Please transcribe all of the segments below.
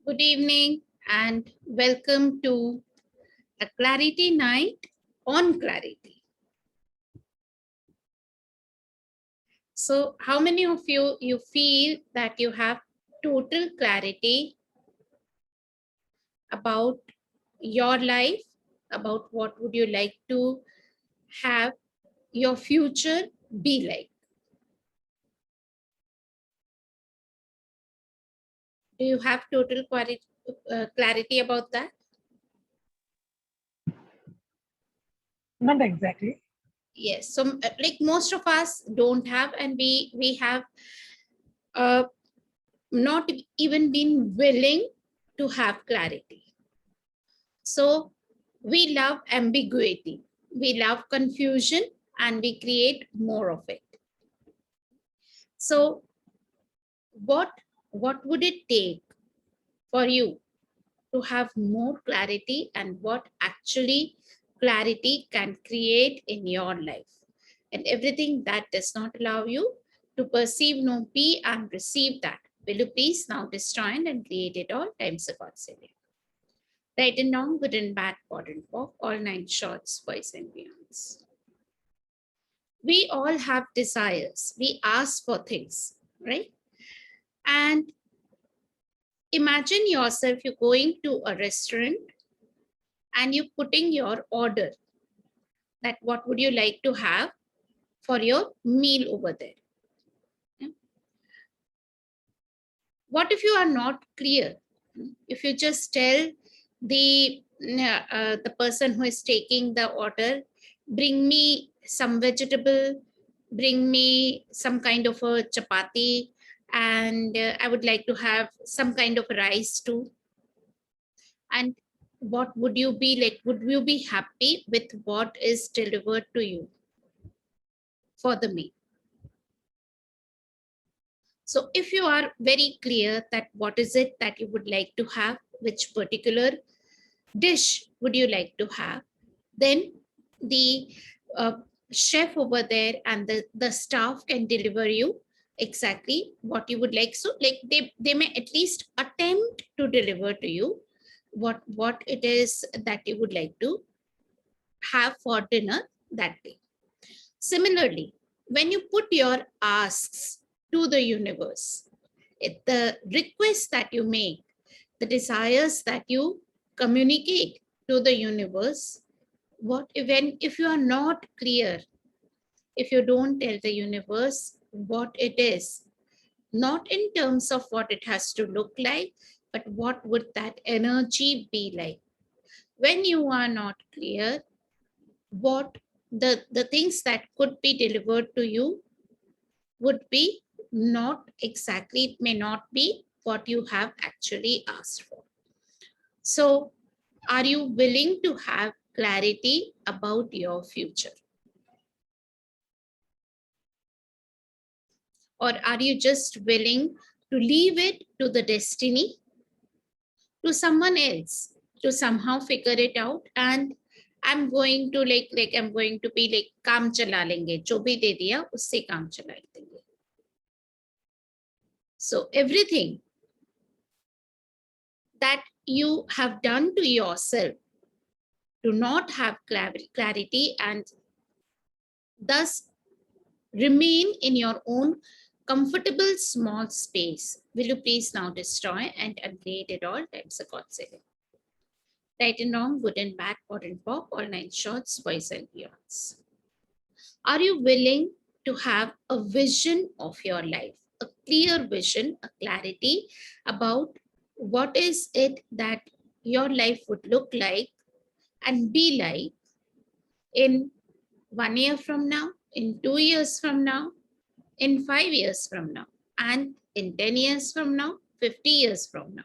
Good evening and welcome to a Clarity Night on Clarity. So how many of you feel that you have total clarity about your life, about what would you like to have your future be like? Do you have total clarity about that? Not exactly. Yes. So like most of us don't have, and we have not even been willing to have clarity. So we love ambiguity, we love confusion, and we create more of it. So what would it take for you to have more clarity, and what actually clarity can create in your life? And everything that does not allow you to perceive, no, be, and receive that, will you please now destroy and create it all times a God say. Right and wrong, good and bad, pod and pop, all nine shorts, boys and beyonds. We all have desires. We ask for things, right? And imagine yourself, you're going to a restaurant and you're putting your order, that what would you like to have for your meal over there. Yeah. What if you are not clear? If you just tell the person who is taking the order, bring me some vegetable, bring me some kind of a chapati, and I would like to have some kind of rice too. And what would you be like? Would you be happy with what is delivered to you for the meal? So if you are very clear that what is it that you would like to have, which particular dish would you like to have, then the uh, chef over there and the staff can deliver you exactly what you would like. So like they may at least attempt to deliver to you what it is that you would like to have for dinner that day. Similarly, when you put your asks to the universe, the requests that you make, the desires that you communicate to the universe, what even if you are not clear, if you don't tell the universe what it is, not in terms of what it has to look like, but what would that energy be like? When you are not clear, what the things that could be delivered to you would be not exactly, it may not be what you have actually asked for. So are you willing to have clarity about your future? Or are you just willing to leave it to the destiny, to someone else to somehow figure it out? And I'm going to like I'm going to be like काम चला लेंगे, जो भी दे दिया उससे काम चला देंगे. So everything that you have done to yourself to not have clarity and thus remain in your own comfortable small space, will you please now destroy and create it all times a God say. Right and wrong, good and bad, pod and pop, all nine shorts, boys and beyonds. Are you willing to have a vision of your life, a clear vision, a clarity about what is it that your life would look like and be like in 1 year from now, in 2 years from now, in 5 years from now, and in 10 years from now, 50 years from now?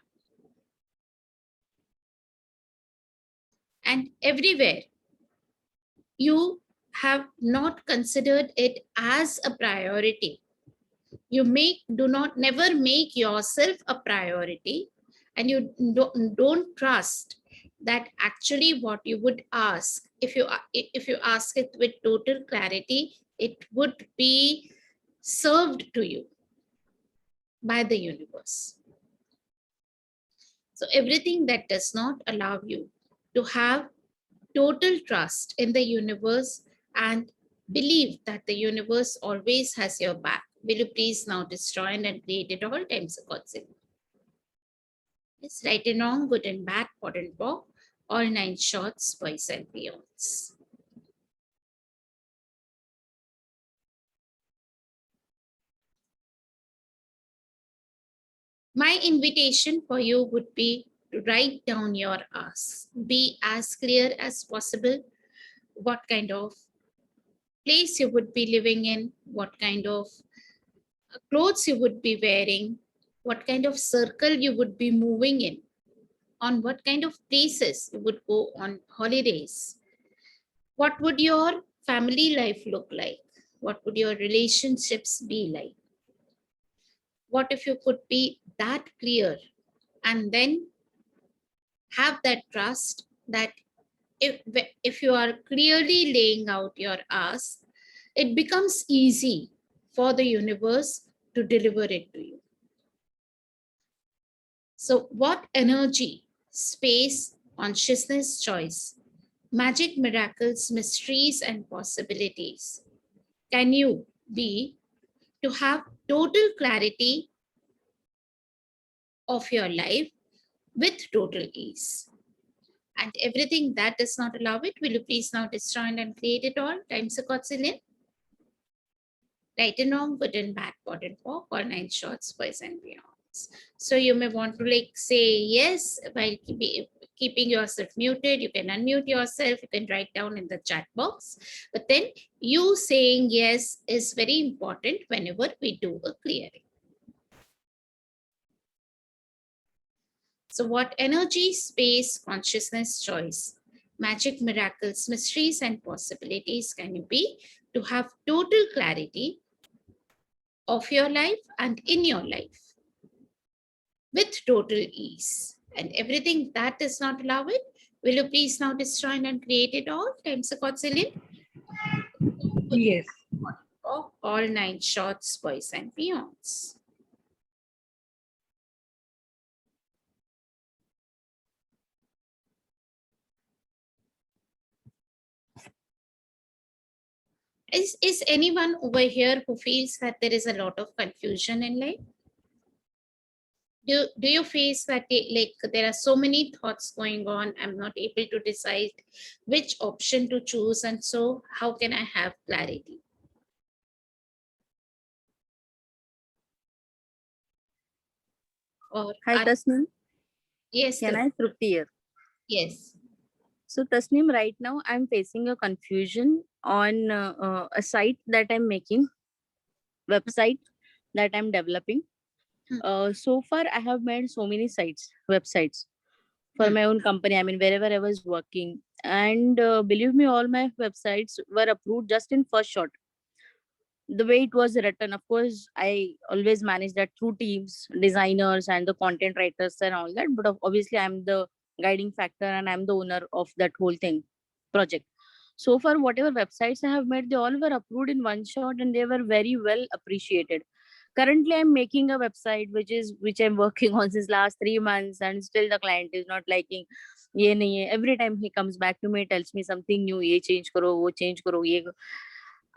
And everywhere you have not considered it as a priority. You do not never make yourself a priority, and you don't trust that actually what you would ask, if you ask it with total clarity, it would be served to you by the universe. So everything that does not allow you to have total trust in the universe and believe that the universe always has your back, will you please now destroy and create it all times a godsend? Yes, right and wrong, good and bad, pot and pock, all 9 shorts, boys and beyonds. My invitation for you would be to write down your ask. Be as clear as possible what kind of place you would be living in, what kind of clothes you would be wearing, what kind of circle you would be moving in, on what kind of places you would go on holidays. What would your family life look like? What would your relationships be like? What if you could be that clear and then have that trust that if you are clearly laying out your ask, it becomes easy for the universe to deliver it to you. So, what energy, space, consciousness, choice, magic, miracles, mysteries, and possibilities can you be to have total clarity of your life with total ease? And everything that does not allow it, will you please now destroy and create it all times a quadrillion? Right and wrong, good and bad, pot and pock, all 9 shorts, boys and beyonds. So you may want to like say yes while keeping yourself muted. You can unmute yourself. You can write down in the chat box. But then you saying yes is very important whenever we do a clearing. So what energy, space, consciousness, choice, magic, miracles, mysteries, and possibilities can you be to have total clarity of your life and in your life with total ease? And everything that does not allow it, will you please now destroy and create it all times a quadrillion? Yes. Of all 9 shorts, boys and beyonds. Is anyone over here who feels that there is a lot of confusion in life? Do you face that like there are so many thoughts going on, I'm not able to decide which option to choose, and so how can I have clarity? Or Hi, Tasneem. yes, Can I Trupti here? yes. So, Tasneem, right now I'm facing a confusion on a site that I'm making, website that I'm developing. So far, I have made so many websites for my own company. I mean, wherever I was working. And believe me, all my websites were approved just in first shot. The way it was written, of course, I always manage that through teams, designers, and the content writers and all that. But obviously, I'm the guiding factor and I'm the owner of that whole thing project. So far, whatever websites I have made, they all were approved in one shot and they were very well appreciated. Currently, I'm making a website which I'm working on since last 3 months, and still the client is not liking. ये नहीं है. Every time he comes back to me, tells me something new. ये change करो, वो change करो, ये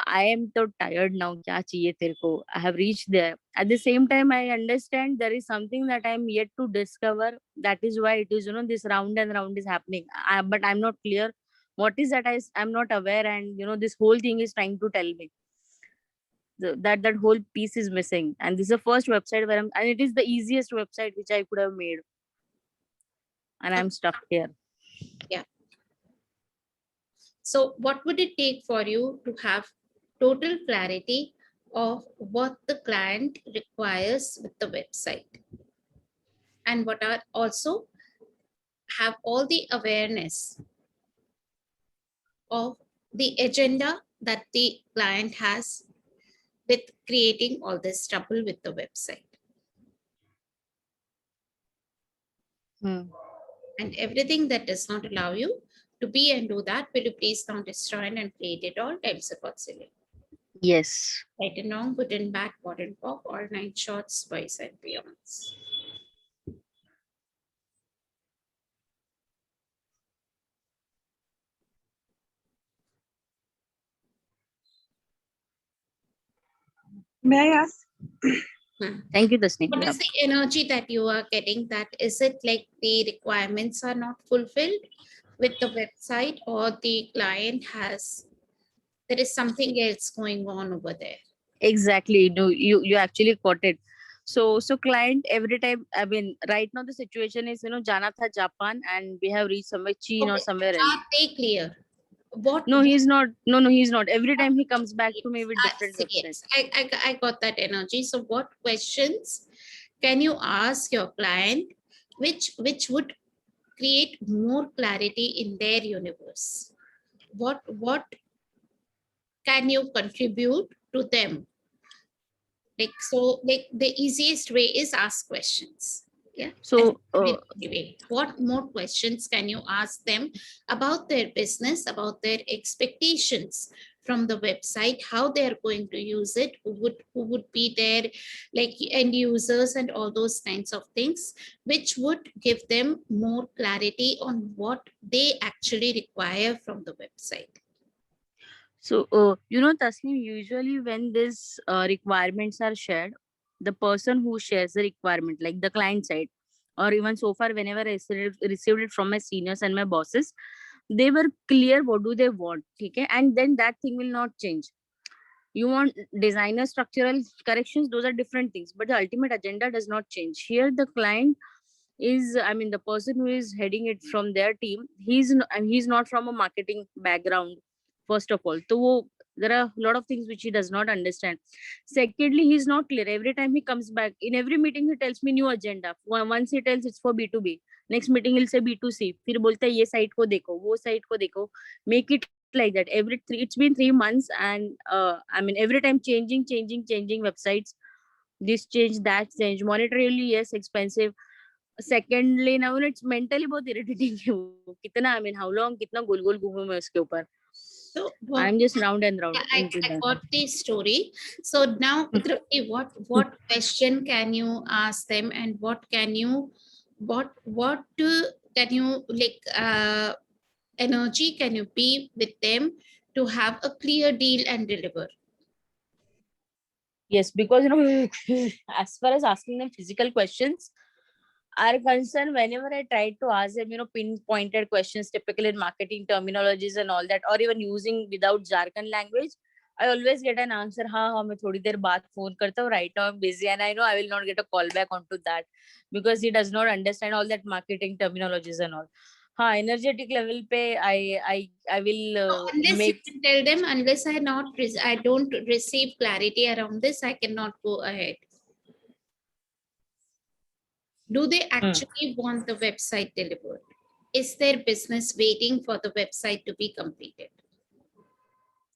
I am so tired now. क्या चाहिए तेरे को? I have reached there. At the same time, I understand there is something that I am yet to discover. That is why it is, this round and round is happening. But I'm not clear what is that. I'm not aware, and this whole thing is trying to tell me that whole piece is missing. And this is the first website and it is the easiest website which I could have made, and I'm stuck here. Yeah. So what would it take for you to have total clarity of what the client requires with the website, and what are also have all the awareness of the agenda that the client has with creating all this trouble with the website? And everything that does not allow you to be and do that, will you please now destroy and create it all times a quadrillion? Yes. Right and wrong, good and bad, pot and pock, all 9 shorts, boys and beyonds. May I ask? Thank you, Tasneem. What Yeah. is the energy that you are getting? That is it like the requirements are not fulfilled with the website, or the client there is something else going on over there? Exactly. No, you actually caught it. So client every time. I mean, right now the situation is, Jana tha Japan and we have reached somewhere China or Okay, somewhere else. are they clear? What No, he's not. No, he's not. Every time he comes back to me with different websites. yes, I got that energy. So what questions can you ask your client which would create more clarity in their universe? What can you contribute to them? Like, so like the easiest way is ask questions. Yeah. So Anyway, what more questions can you ask them about their business, about their expectations from the website, how they are going to use it, who would be their like end users and all those kinds of things, which would give them more clarity on what they actually require from the website. Tasneem, usually when these requirements are shared, the person who shares the requirement, like the client side, or even so far, whenever I received it from my seniors and my bosses, they were clear what do they want, okay? And then that thing will not change. You want designer structural corrections, those are different things, but the ultimate agenda does not change. Here, the client is, I mean, the person who is heading it from their team, he's not from a marketing background, first of all. So there are a lot of things which he does not understand. Secondly, he's not clear. Every time he comes back, in every meeting, he tells me new agenda. Once he tells it's for B2B. Next meeting, he'll say B2C. फिर बोलता है ये site को देखो, वो site को देखो. Make it like that. It's been 3 months, and I mean, every time changing websites. This change, that change. Monetarily, yes, expensive. Secondly, now it's mentally बहुत irritating है वो. कितना, I mean, how long, कितना गोल गोल घूमूं मैं उसके ऊपर. So I'm just round and round into I that. got the story. So now, Trupti, what question can you ask them, and what can you like energy can you be with them to have a clear deal and deliver? Yes, because as far as asking them physical questions are concerned, whenever I try to ask them, pinpointed questions, typical in marketing terminologies and all that, or even using without jargon language, I always get an answer. हाँ मैं थोड़ी देर बाद phone करता हूँ. Right now I'm busy, and I know I will not get a call back onto that because he does not understand all that marketing terminologies and all. हाँ, energetic level पे I will Unless you make. can tell them, unless I don't receive clarity around this, I cannot go ahead. Do they actually want the website delivered? Is their business waiting for the website to be completed?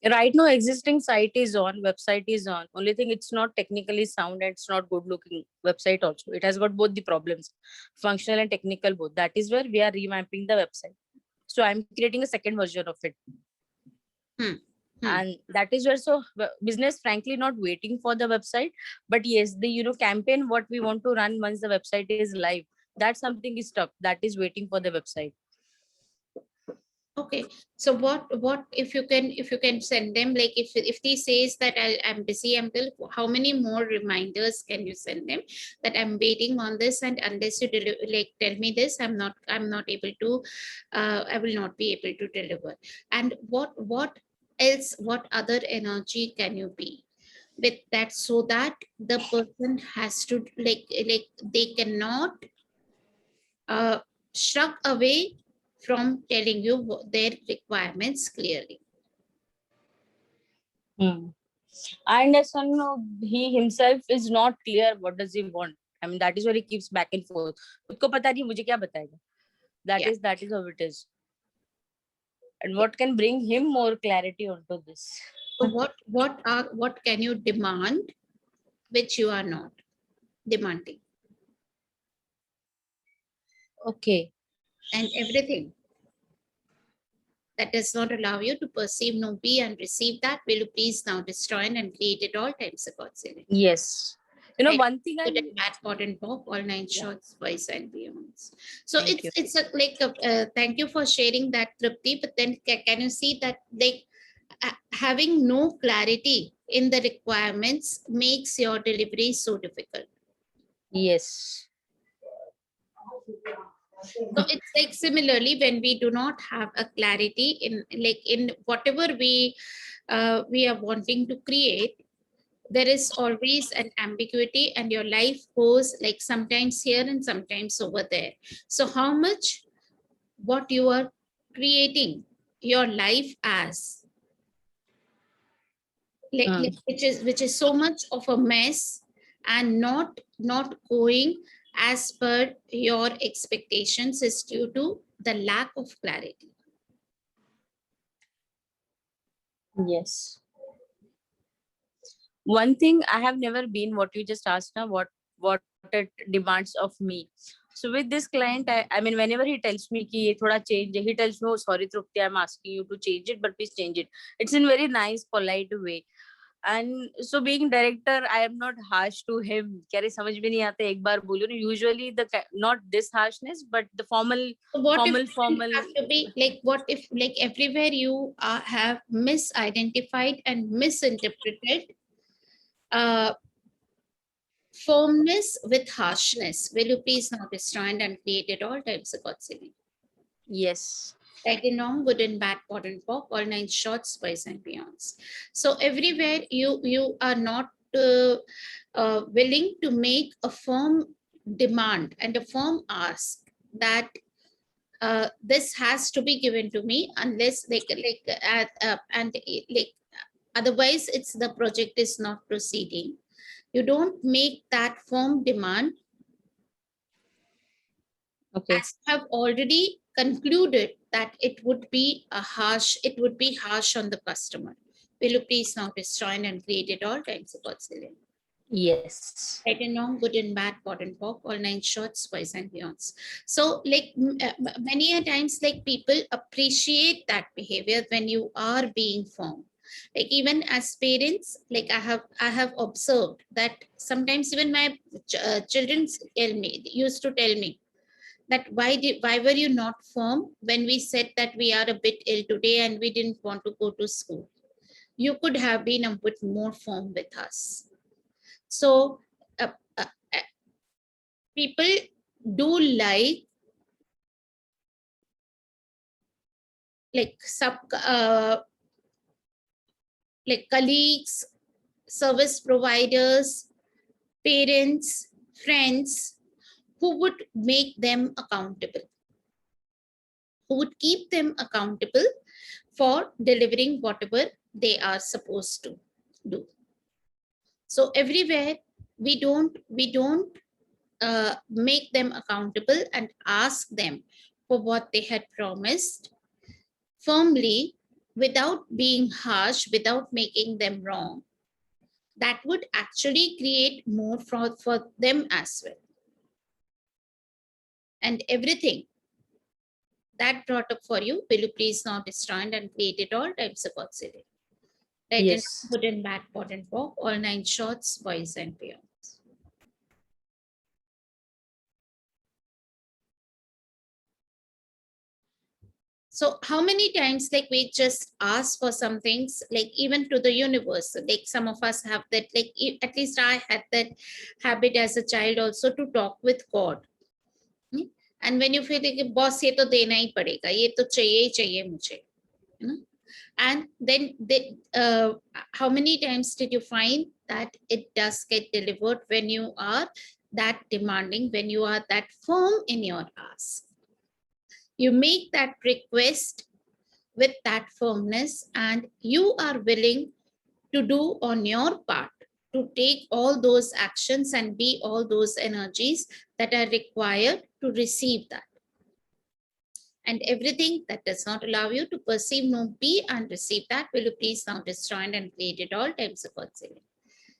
Right now existing site is on, website is on. Only thing, it's not technically sound and it's not good looking website also. It has got both the problems, functional and technical both. That is where we are revamping the website. So I'm creating a second version of it. And that is where, so business frankly not waiting for the website, but yes, the campaign what we want to run once the website is live, that something is stuck, that is waiting for the website. Okay, so what if you can send them, like if he says that I'm busy, how many more reminders can you send them that I'm waiting on this, and unless you like tell me this, I'm not able to, I will not be able to deliver. And what else, what other energy can you be with that, so that the person has to like they cannot shrug away from telling you their requirements clearly. I understand, he himself is not clear what does he want. I mean, that is where he keeps back and forth. खुद को पता नहीं मुझे क्या बताएगा. That is how it is. And what can bring him more clarity onto this? So what can you demand which you are not demanding? Okay. And everything that does not allow you to perceive no be and receive that, will you please now destroy and create it all times the God's in it. Yes. Right. One thing Good and bad, pot and pop, all 9 shots, twice and beyonds. So it's a like thank you for sharing that, Trupti. But then can you see that like having no clarity in the requirements makes your delivery so difficult. Yes. So it's like similarly when we do not have a clarity in whatever we are wanting to create, there is always an ambiguity, and your life goes like sometimes here and sometimes over there. So how much what you are creating your life as, Mm. which is so much of a mess and not going as per your expectations, is due to the lack of clarity. Yes. One thing I have never been, what you just asked now, what it demands of me. So with this client, I mean, whenever he tells me ki ye thoda change, he tells me, oh sorry Trupti, I'm asking you to change it, but please change it. It's in very nice, polite way. And so being director, I am not harsh to him. Kya re samajh mein nahi aata, ek baar bolo. Usually not this harshness, but the formal So what if formal. have to be like, what if like everywhere you have misidentified and misinterpreted firmness with harshness? Will you please not destroy and create it all times of God's saving? Yes. Right and wrong, good and bad, pot and pop, all nine shorts, boys and beyonds. So everywhere you are not willing to make a firm demand and a firm ask that this has to be given to me, unless and like otherwise it's the project is not proceeding. You don't make that firm demand, Okay. as you have already concluded that it would be harsh on the customer. Will you please now destroy and create it all times of God's will? Yes. Right and wrong, good and bad, pot and pop, all nine shorts, boys and beyonds. So like many a times, like people appreciate that behavior when you are being firm. Like even as parents, like I have observed that sometimes even my children used to tell me that why were you not firm when we said that we are a bit ill today and we didn't want to go to school? You could have been a bit more firm with us. So uh, uh, uh, people do like sub like colleagues, service providers, parents, friends, who would make them accountable, who would keep them accountable for delivering whatever they are supposed to do. So everywhere we don't make them accountable and ask them for what they had promised firmly, without being harsh, without making them wrong. That would actually create more for them as well. And everything that brought up for you, will you please now destroy and create it all times of God's will. Right and Yes. good and bad, pot and pop, all nine shorts, boys and beyonds. So how many times like we just ask for some things, like even to the universe, like some of us have that, like at least I had that habit as a child also, to talk with God. And when you feel like boss ye to dena hi padega, ye to chahiye mujhe, you know? And then how many times did you find that it does get delivered when you are that demanding, when you are that firm in your ask? You make that request with that firmness, and you are willing to do on your part, to take all those actions and be all those energies that are required to receive that. And everything that does not allow you to perceive, know, be, and receive that, will you please now destroy and create it all times of God's will.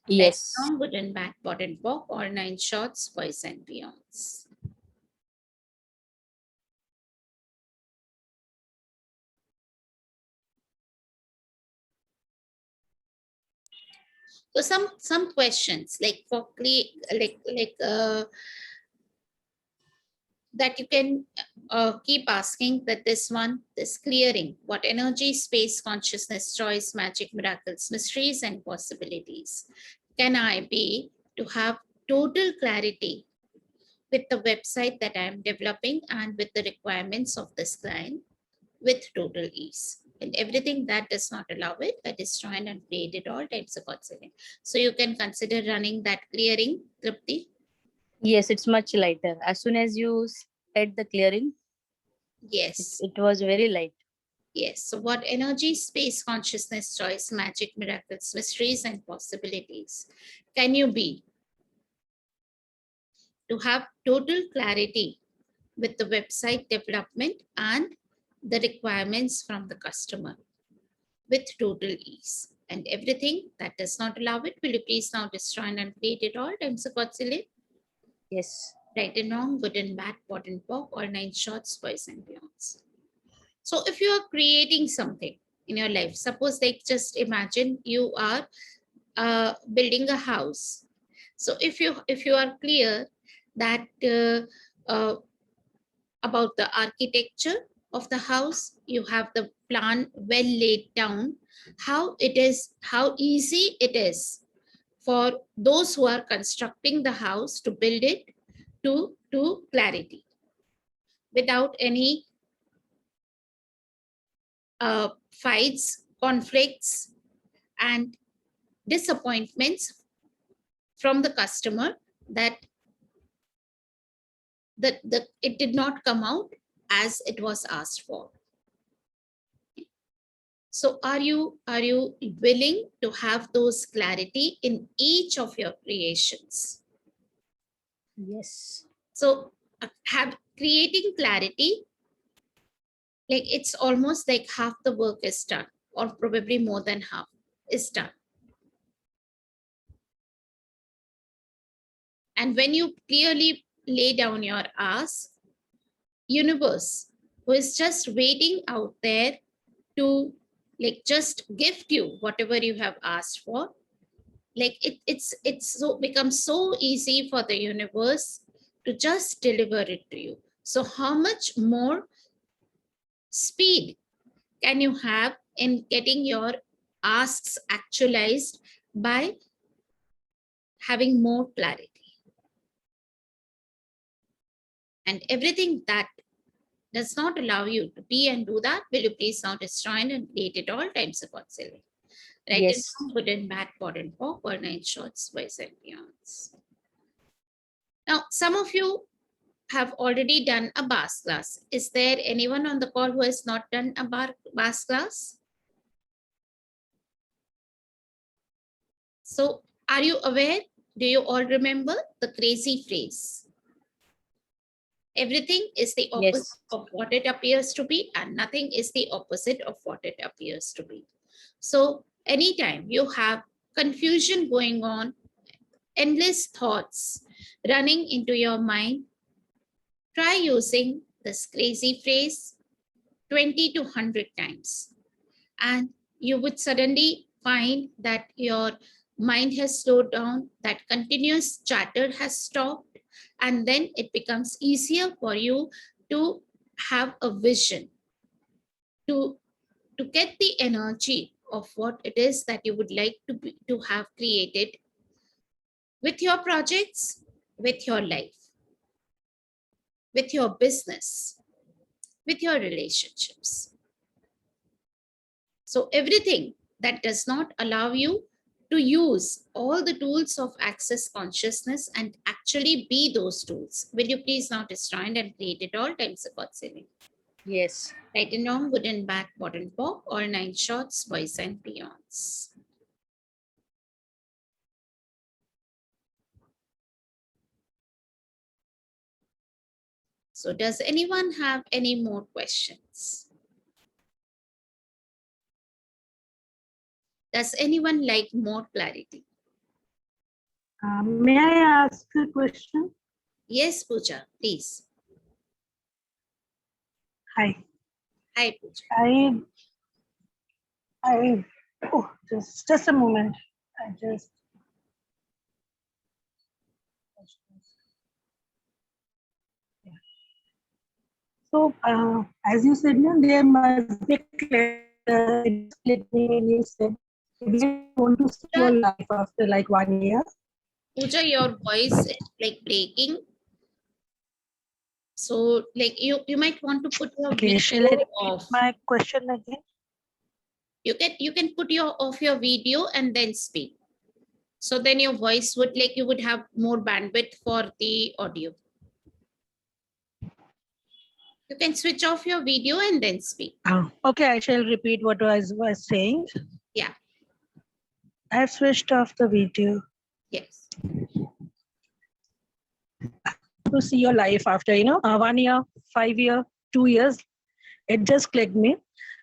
Right, Yes. wrong, good and bad, pot and pop, all nine shorts, boys and beyonds. So some questions like for like that you can keep asking that this clearing, what energy, space, consciousness, choice, magic, miracles, mysteries, and possibilities can I be to have total clarity with the website that I am developing and with the requirements of this client with total ease. And everything that does not allow it, I destroy and create it all types of considering. So you can consider running that clearing, Tripti. Yes, it's much lighter. As soon as you said the clearing, Yes. it was very light. Yes. So what energy, space, consciousness, choice, magic, miracles, mysteries, and possibilities can you be to have total clarity with the website development and the requirements from the customer with total ease? And everything that does not allow it, will you please now destroy and create it all times of Godzilla? Yes. Right and wrong, good and bad, pot and pock, all 9 shorts, boys and beyonds. So if you are creating something in your life, suppose like just imagine you are building a house. So if you are clear that about the architecture of the house, you have the plan well laid down, how it is, how easy it is for those who are constructing the house to build it to clarity without any fights, conflicts, and disappointments from the customer that it did not come out as it was asked for. So are you willing to have those clarity in each of your creations? Yes. So have creating clarity, like it's almost like half the work is done, or probably more than half is done. And when you clearly lay down your ask, universe, who is just waiting out there to like just gift you whatever you have asked for, like it's so becomes so easy for the universe to just deliver it to you. So how much more speed can you have in getting your asks actualized by having more clarity? And everything that does not allow you to be and do that, will you please now destroy and create it all times upon silly. Right and Yes. wrong, good and bad, pot and pock, or 9 shorts, boys and beyonds. Now, some of you have already done a BAS class. Is there anyone on the call who has not done a BAS class? So are you aware? Do you all remember the crazy phrase? Everything is the opposite Yes. of what it appears to be, and nothing is the opposite of what it appears to be. So anytime you have confusion going on, endless thoughts running into your mind, try using this crazy phrase 20 to 100 times. And you would suddenly find that your mind has slowed down, that continuous chatter has stopped, and then it becomes easier for you to have a vision, to get the energy of what it is that you would like to have created with your projects, with your life, with your business, with your relationships. So everything that does not allow you to use all the tools of access consciousness and actually be those tools, will you please now destroy and create it all times of God saving? Yes. Right and wrong, good and bad, pot and pock, all 9 shorts, boys and beyonds. So does anyone have any more questions? Does anyone like more clarity? May I ask a question? Yes, Pooja, please. Hi. Hi, Pooja. Oh, just a moment. I just. Yeah. So, as you said, no, there must be let me when you said we want to see your life after like 1 year. Pooja, your voice is like breaking. So like you might want to put your Okay, shall I video repeat off. my question again? You can put off your video and then speak. So then your voice would like you would have more bandwidth for the audio. You can switch off your video and then speak. Okay, I shall repeat what I was saying. Yeah. I have switched off the video Yes. to see your life after 1 year, 5 year, 2 years. It just clicked me.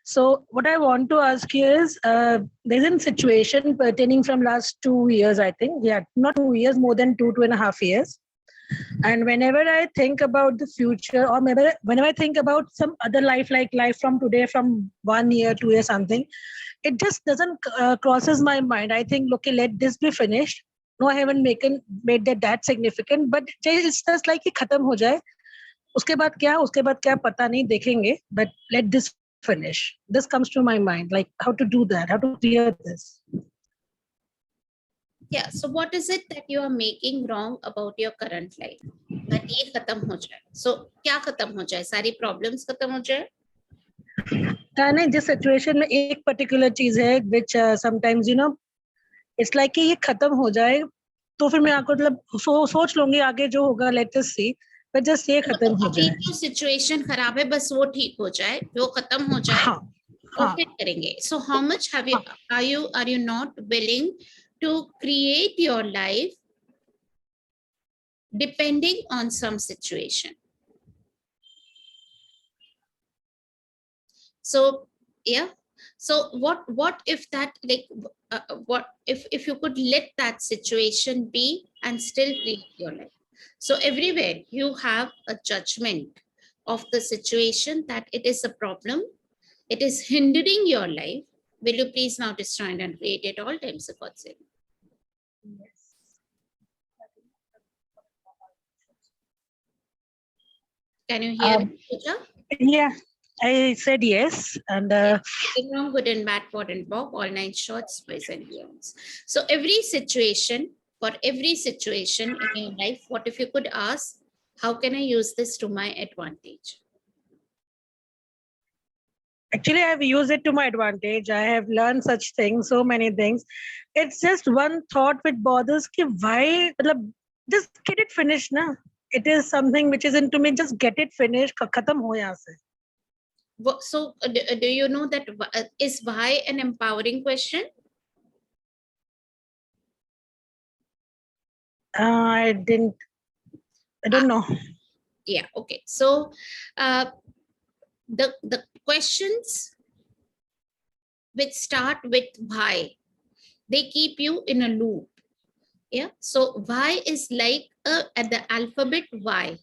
So what I want to ask you is, there's a situation pertaining from last 2 years, I think. Yeah, not 2 years, more than 2.5 years. And whenever I think about the future, or maybe whenever I think about some other life, like life from today, from 1 year, 2 years, something, it just doesn't crosses my mind. I think, okay, let this be finished. No, I haven't made that significant, but it's just like कि खत्म हो जाए. उसके बाद क्या पता नहीं, देखेंगे. But let this finish. This comes to my mind, like how to do that, how to clear this. Yeah. So what is it that you are making wrong about your current life? That ये खत्म हो जाए. So क्या खत्म हो जाए? सारी problems खत्म हो जाए? नहीं, जिस सिचुएशन में एक पर्टिकुलर चीज है which sometimes it's like कि ये खत्म हो जाए, तो फिर मैं आपको मतलब सोच लूंगी आगे जो होगा, let us see, but just ये खत्म हो अभी जाए. जो सिचुएशन खराब है बस वो ठीक हो जाए, वो खत्म हो जाए, हाँ, और हाँ. फिर करेंगे. So how much are you not willing to create your life depending on some situation? So yeah. So what if that like what if you could let that situation be and still create your life? So everywhere you have a judgment of the situation that it is a problem, it is hindering your life. Will you please now destroy and create it all times of God's name? Can you hear me, Pooja? Yeah, I said yes, and Right and wrong, good and bad, pot and bob, all nine shorts, boys and beyonds. So for every situation in your life, what if you could ask, how can I use this to my advantage? actually I've used it to my advantage. I have learned such things, so many things. It's just one thought which bothers कि why, मतलब, just get it finished ना. It is something which is into me, just get it finished, खत्म हो यहाँ से. So do you know that is why an empowering question? I don't know. Yeah, okay. So the questions which start with why, they keep you in a loop. Yeah. So why is like at the alphabet Y.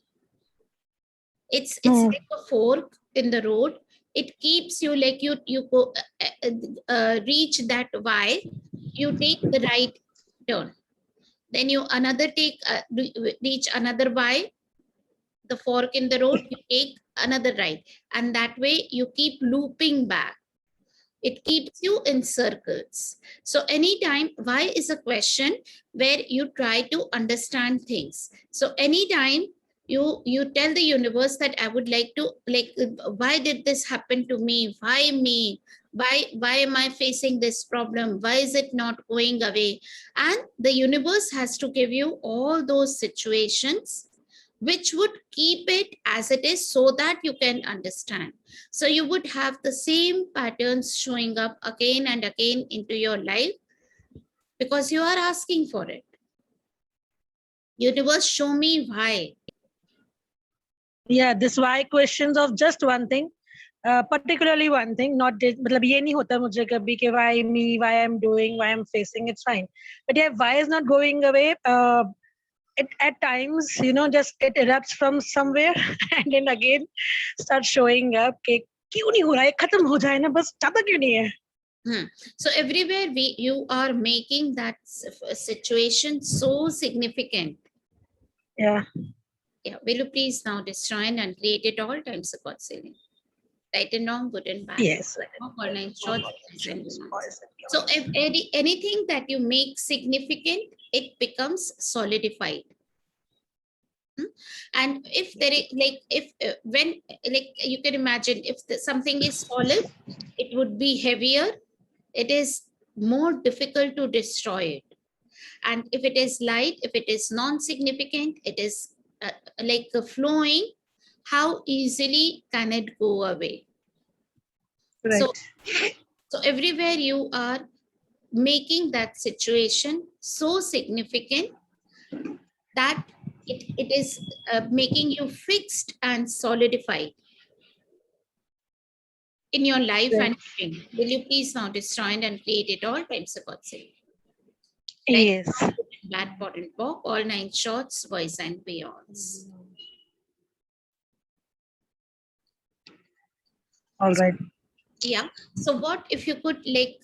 It's like a fork in the road. It keeps you like you go reach that Y. You take the right turn. Then you reach another Y. The fork in the road. You take another right, and that way you keep looping back. It keeps you in circles. So anytime, why is a question where you try to understand things. So anytime you tell the universe that I would like to, like, why did this happen to me? Why me? Why am I facing this problem? Why is it not going away? And the universe has to give you all those situations which would keep it as it is so that you can understand. So you would have the same patterns showing up again and again into your life because you are asking for it. Universe, show me why. Yeah, this why questions of just one thing, particularly one thing, not मतलब ये नहीं होता मुझे कभी कि why me, why I'm doing, why I'm facing, it's fine. But yeah, why is not going away. It at times, just it erupts from somewhere and then again start showing up कि क्यों नहीं हो रहा है, खत्म हो जाए ना बस, चाहता क्यों नहीं है. So everywhere you are making that situation so significant. Yeah. Yeah, will you please now destroy and uncreate it all times the God ceiling? Right and wrong, good and bad. Yes. All nine shorts, boys and nuance. So if anything that you make significant, it becomes solidified. And if there is like if when like you can imagine if something is solid, it would be heavier. It is more difficult to destroy it. And if it is light, if it is non-significant, it is like flowing. How easily can it go away? Right. So everywhere you are making that situation so significant that it is making you fixed and solidified in your life Right. and living. Will you please now destroy and create it all times the God say? Yes. Bad pot and pop, all nine shorts, boys and beyonds. All right. Yeah. So what if you could like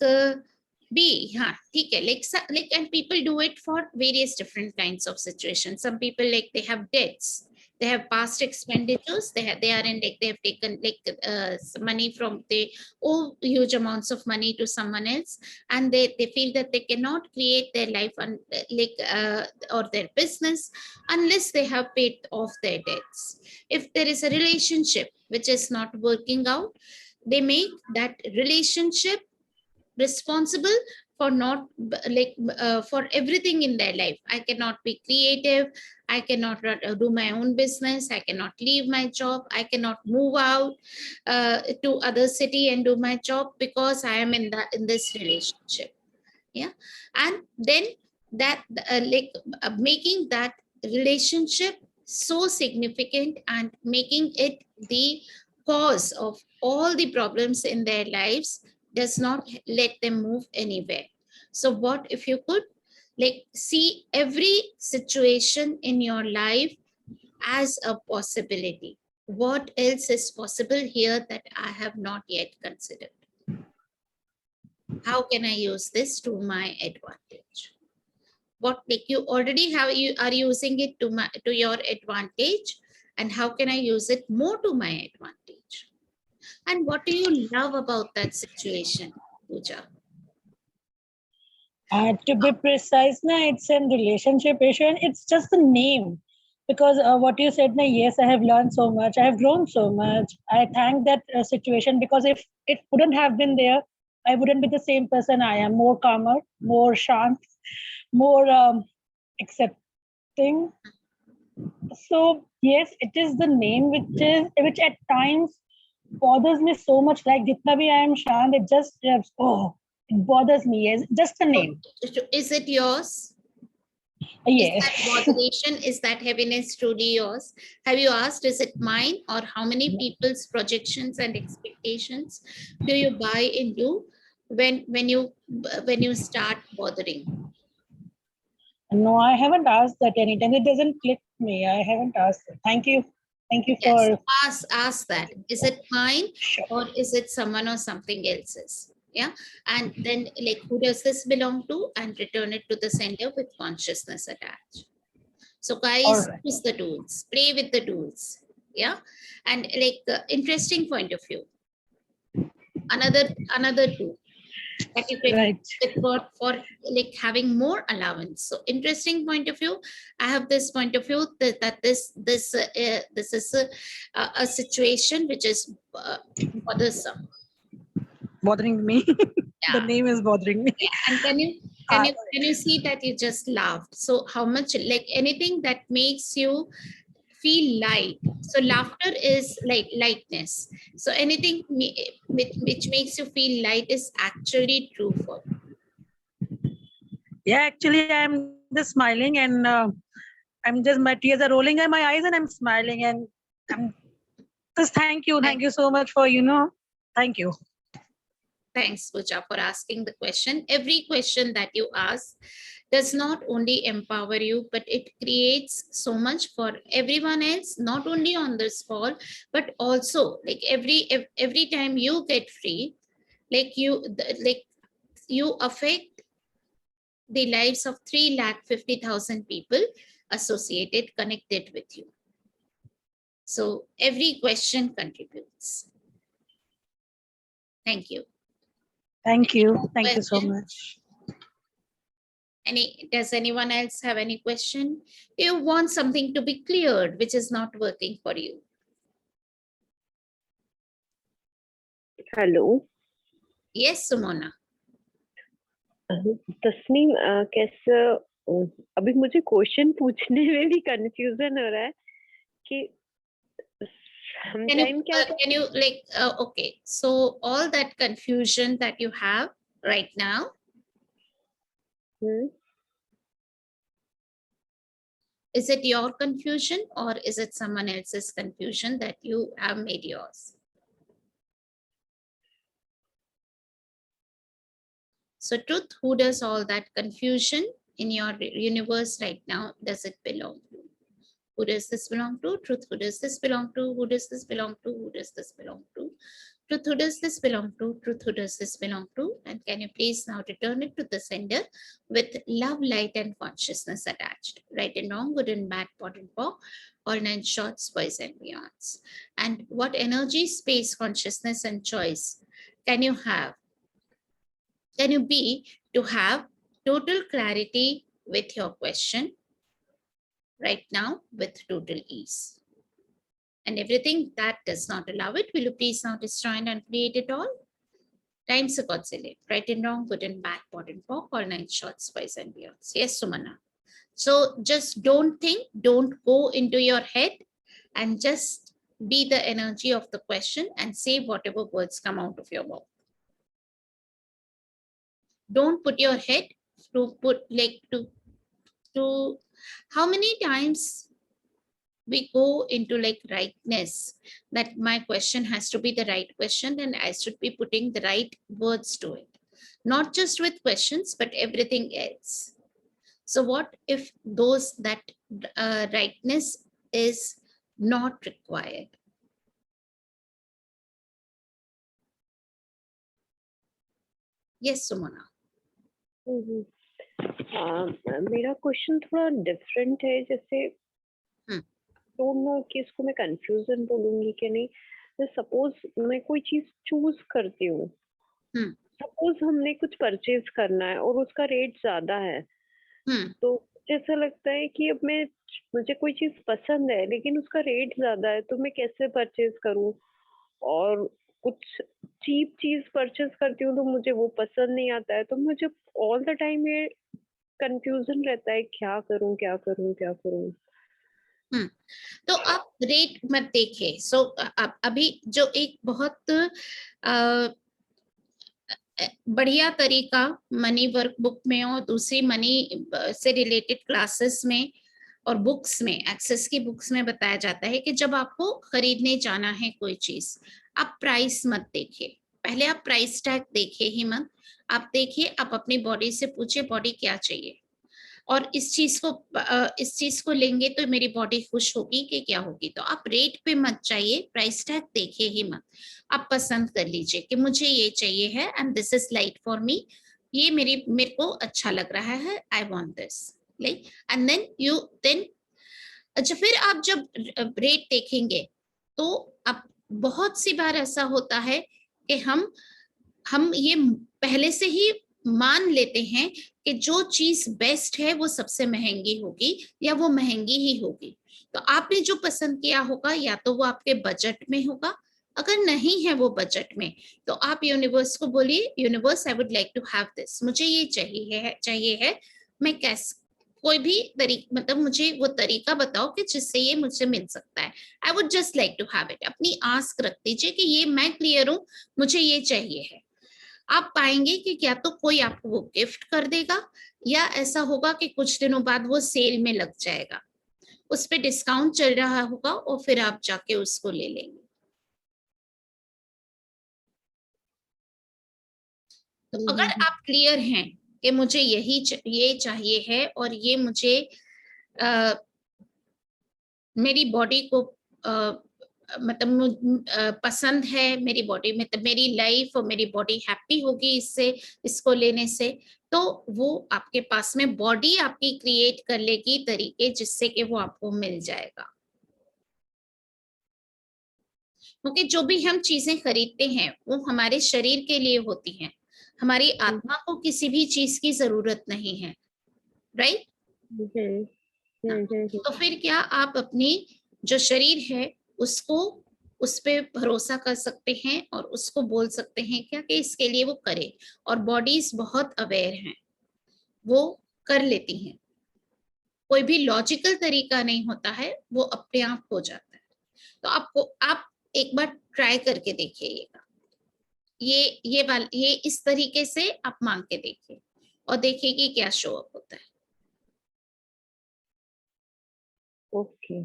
be, like and people do it for various different kinds of situations. Some people like they have debts, they have past expenditures, they are in like they have taken like some money from they owe huge amounts of money to someone else, and they feel that they cannot create their life and or their business unless they have paid off their debts. If there is a relationship which is not working out, they make that relationship responsible for not for everything in their life. I cannot be creative, I cannot do my own business, I cannot leave my job, I cannot move out to other city and do my job because I am in this relationship. Yeah. And then that making that relationship so significant and making it the cause of all the problems in their lives does not let them move anywhere. So what if you could like see every situation in your life as a possibility? What else is possible here that I have not yet considered? How can I use this to my advantage? What like you already have, you are using it to your advantage, and how can I use it more to my advantage? And what do you love about that situation, Pooja? To be precise, na, it's a relationship issue and it's just the name. Because what you said, na, yes, I have learned so much, I have grown so much. I thank that situation because if it wouldn't have been there, I wouldn't be the same person I am, more calmer, more shant, more accepting. So yes, it is the name which at times bothers me so much. Like jitna bhi I am shant, it just it bothers me. Yes, just the name. Is it yours? Yes. Is that moderation, is that heaviness truly yours? Have you asked, is it mine, or how many people's projections and expectations do you buy into when you start bothering? No, I haven't asked that anytime. It doesn't click me. I haven't asked it. Thank you. Thank you Yes, for ask that. Is it mine sure. or is it someone or something else's? Yeah. And then like who does this belong to, and return it to the sender with consciousness attached. So guys, Right. use the tools, play with the tools. Yeah. And like interesting point of view. Another tool that you can Right. for like having more allowance. So interesting point of view. I have this point of view that this is a situation which is bothersome. Bothering me. Yeah. The name is bothering me. Yeah. And can you see that you just laughed? So how much like anything that makes you feel light. So laughter is like lightness. So anything which makes you feel light is actually true for you. Yeah, actually, I'm just smiling and I'm just my tears are rolling in my eyes and I'm smiling and I'm just thank you so much for thank you. Thanks, Pooja, for asking the question. Every question that you ask does not only empower you, but it creates so much for everyone else, not only on this call, but also like every time you get free, like you affect the lives of 3,50,000 people associated, connected with you. So every question contributes. Thank you. Thank you. Thank you so Question? much. Does anyone else have any question? Do you want something to be cleared which is not working for you? Hello Yes, Sumona. Tasneem कैसे अभी मुझे question पूछने में भी confusion हो रहा है कि sometime क्या Can you like okay, so all that confusion that you have right now, is it your confusion or is it someone else's confusion that you have made yours? So truth, who does all that confusion in your universe right now, does it belong to? Who does this belong to? Truth, who does this belong to? Who does this belong to? Who does this belong to? Truth, who does this belong to? Truth, who does this belong to? And can you please now return it to the sender with love, light, and consciousness attached? Right and wrong, good and bad, pot and paw, all 9 shorts, boys and beyonds. And what energy, space, consciousness, and choice can you have? Can you be to have total clarity with your question right now with total ease? And everything that does not allow it, will you please now destroy and uncreate it all? Times a godzillion, right and wrong, good and bad, pot and pock, all 9 shorts, boys and beyonds. Yes, Sumana. So just don't think, don't go into your head, and just be the energy of the question and say whatever words come out of your mouth. Don't put your head to put like to how many times we go into like rightness, that my question has to be the right question and I should be putting the right words to it, not just with questions but everything else. So what if those that rightness is not required? Yes, Sumana. मेरा question थोड़ा different है, जैसे don't know कि इसको मैं confusion बोलूंगी कि नहीं। सपोज मैं कोई चीज चूज करती हूँ, सपोज हमने कुछ परचेज करना है और उसका रेट ज्यादा है, तो ऐसा लगता है कि अब मुझे कोई चीज पसंद है लेकिन उसका रेट ज्यादा है, तो मैं कैसे परचेज करूँ? और कुछ चीप चीज परचेज करती हूँ तो मुझे वो पसंद नहीं आता है, तो मुझे ऑल द टाइम ये कंफ्यूजन रहता है, क्या करूँ क्या करूँ क्या करूँ। तो आप रेट मत देखिए। सो अभी जो एक बहुत बढ़िया तरीका मनी वर्कबुक में और दूसरी मनी से रिलेटेड क्लासेस में और बुक्स में, एक्सेस की बुक्स में बताया जाता है कि जब आपको खरीदने जाना है कोई चीज, आप प्राइस मत देखिए, पहले आप प्राइस टैग देखिए ही मत। आप देखिए, आप अपनी बॉडी से पूछिए बॉडी क्या चाहिए, और इस चीज को लेंगे तो मेरी बॉडी खुश होगी कि क्या होगी। तो आप रेट पे मत चाहिए, प्राइस टैग देखिए ही मत। आप पसंद कर लीजिए कि मुझे ये चाहिए है and this is light for me, ये मेरे को अच्छा लग रहा है, I want this, like, and then अच्छा, फिर आप जब रेट देखेंगे तो अब बहुत सी बार ऐसा होता है कि हम ये पहले से ही मान लेते हैं कि जो चीज बेस्ट है वो सबसे महंगी होगी या वो महंगी ही होगी। तो आपने जो पसंद किया होगा या तो वो आपके बजट में होगा, अगर नहीं है वो बजट में तो आप यूनिवर्स को बोलिए, universe I would like to have this, मुझे ये चाहिए है, मैं कैसे कोई भी तरीका, मतलब मुझे वो तरीका बताओ कि जिससे ये मुझसे मिल सकता है, I would just like to have it. अपनी आस्क रख दीजिए कि ये मैं क्लियर हूं, मुझे ये चाहिए है। आप पाएंगे कि क्या तो कोई आपको वो गिफ्ट कर देगा या ऐसा होगा कि कुछ दिनों बाद वो सेल में लग जाएगा, उस पर डिस्काउंट चल रहा होगा और फिर आप जाके उसको ले लेंगे। तो अगर आप क्लियर हैं कि मुझे ये चाहिए है और ये मुझे मेरी बॉडी को मतलब पसंद है, मेरी बॉडी में, तो मेरी लाइफ और मेरी बॉडी हैप्पी होगी इसको लेने से, तो वो आपके पास में बॉडी आपकी क्रिएट कर लेगी तरीके जिससे कि वो आपको मिल जाएगा। क्योंकि जो भी हम चीजें खरीदते हैं वो हमारे शरीर के लिए होती हैं, हमारी आत्मा को किसी भी चीज की जरूरत नहीं है, राइट। तो फिर क्या आप अपनी जो शरीर है उसको, उस पे भरोसा कर सकते हैं और उसको बोल सकते हैं क्या कि इसके लिए वो करे, और बॉडीज बहुत अवेयर हैं, वो कर लेती हैं, कोई भी लॉजिकल तरीका नहीं होता है, वो अपने आप हो जाता है। तो आप एक बार ट्राई करके देखिएगा, ये इस तरीके से आप मांग के देखिए और देखिए कि क्या शो अप होता है। ओके,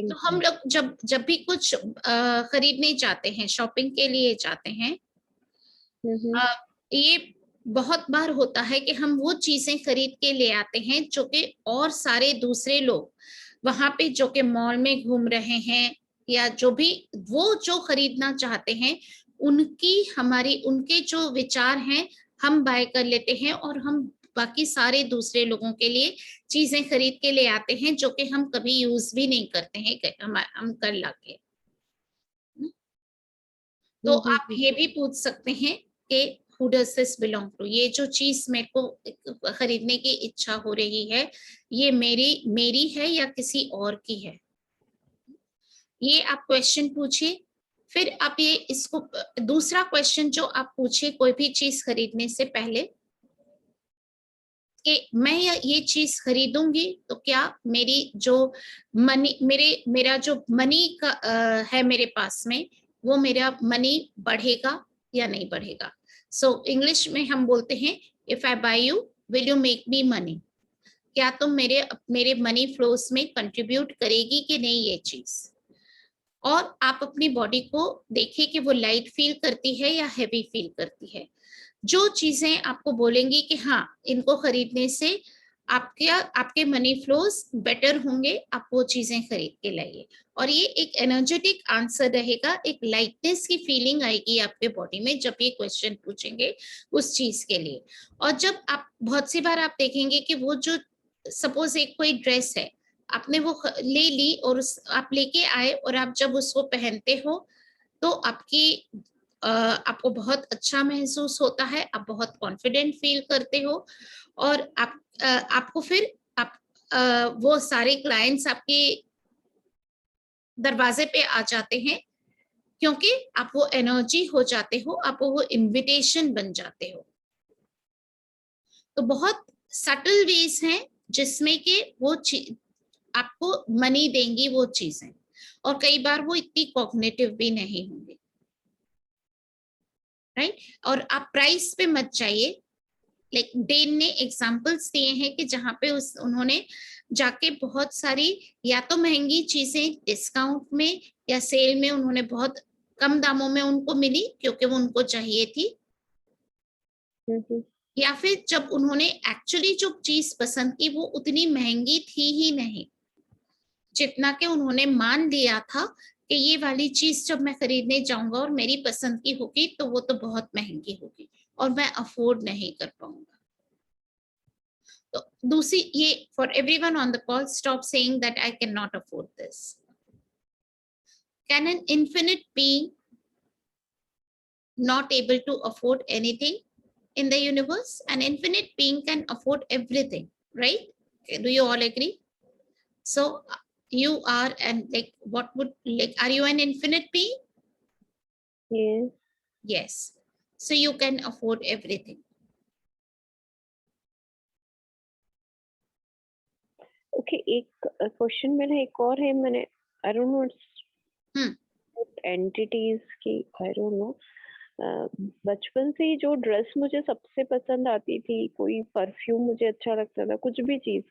तो हम लोग जब भी कुछ खरीदने जाते हैं, शॉपिंग के लिए जाते हैं, ये बहुत बार होता है कि हम वो चीजें खरीद के ले आते हैं जो कि और सारे दूसरे लोग वहां पे जो कि मॉल में घूम रहे हैं या जो भी वो जो खरीदना चाहते हैं, उनके जो विचार हैं हम बाय कर लेते हैं, और हम बाकी सारे दूसरे लोगों के लिए चीजें खरीद के ले आते हैं जो कि हम कभी यूज भी नहीं करते हैं, हम कर लाके। तो आप ये भी पूछ सकते हैं कि who does this belong to, ये जो चीज मेरे को खरीदने की इच्छा हो रही है, ये मेरी है या किसी और की है, ये आप क्वेश्चन पूछिए। फिर आप ये इसको दूसरा क्वेश्चन जो आप पूछिए कोई भी चीज खरीदने से पहले कि मैं ये चीज खरीदूंगी तो क्या मेरी जो मेरा जो मनी का है मेरे पास में, वो मेरा मनी बढ़ेगा या नहीं बढ़ेगा। सो इंग्लिश में हम बोलते हैं if I buy you will you make me money, क्या तुम मेरे मनी फ्लोस में कंट्रीब्यूट करेगी कि नहीं ये चीज। और आप अपनी बॉडी को देखिए कि वो लाइट फील करती है या हैवी फील करती है। जो चीजें आपको बोलेंगी कि हाँ इनको खरीदने से आपके मनी फ्लोज बेटर होंगे, आप वो चीजें खरीद के लाइए। और ये एक एनर्जेटिक आंसर रहेगा, एक लाइटनेस की फीलिंग आएगी आपके बॉडी में जब ये क्वेश्चन पूछेंगे उस चीज के लिए। और जब आप बहुत सी बार आप देखेंगे कि वो जो सपोज एक कोई ड्रेस है, आपने वो ले ली और आप लेके आए और आप जब उसको पहनते हो तो आपको बहुत अच्छा महसूस होता है, आप बहुत कॉन्फिडेंट फील करते हो, और आपको फिर आप वो सारे क्लाइंट्स आपके दरवाजे पे आ जाते हैं, क्योंकि आप वो एनर्जी हो जाते हो, आप वो इनविटेशन बन जाते हो। तो बहुत सटल वेज हैं जिसमें कि वो आपको मनी देंगी वो चीजें, और कई बार वो इतनी कॉग्निटिव भी नहीं होंगी, राइट। और आप प्राइस पे मत जाइए, लाइक डेन ने एग्जांपल्स दिए हैं कि जहां पे उन्होंने जाके बहुत सारी या तो महंगी चीजें डिस्काउंट में या सेल में उन्होंने बहुत कम दामों में उनको मिली क्योंकि वो उनको चाहिए थी, या फिर जब उन्होंने एक्चुअली जो चीज पसंद की वो उतनी महंगी थी ही नहीं, जितना कि उन्होंने मान लिया था कि ये वाली चीज जब मैं खरीदने जाऊंगा और मेरी पसंद की होगी तो वो तो बहुत महंगी होगी और मैं अफोर्ड नहीं कर पाऊंगा। तो दूसरी ये for everyone on the call, stop saying that I can not afford this. Can an infinite being not able to afford anything in the universe? An infinite being can afford everything, right? Do you all agree? So you are, and like what would, like, are you an infinite being? Yes. Yes, so you can afford everything. Okay, एक question मेरा एक और है, मैंने I don't know entities की, I don't know, बचपन से ही जो ड्रेस मुझे सबसे पसंद आती थी, कोई परफ्यूम मुझे अच्छा लगता था, कुछ भी चीज,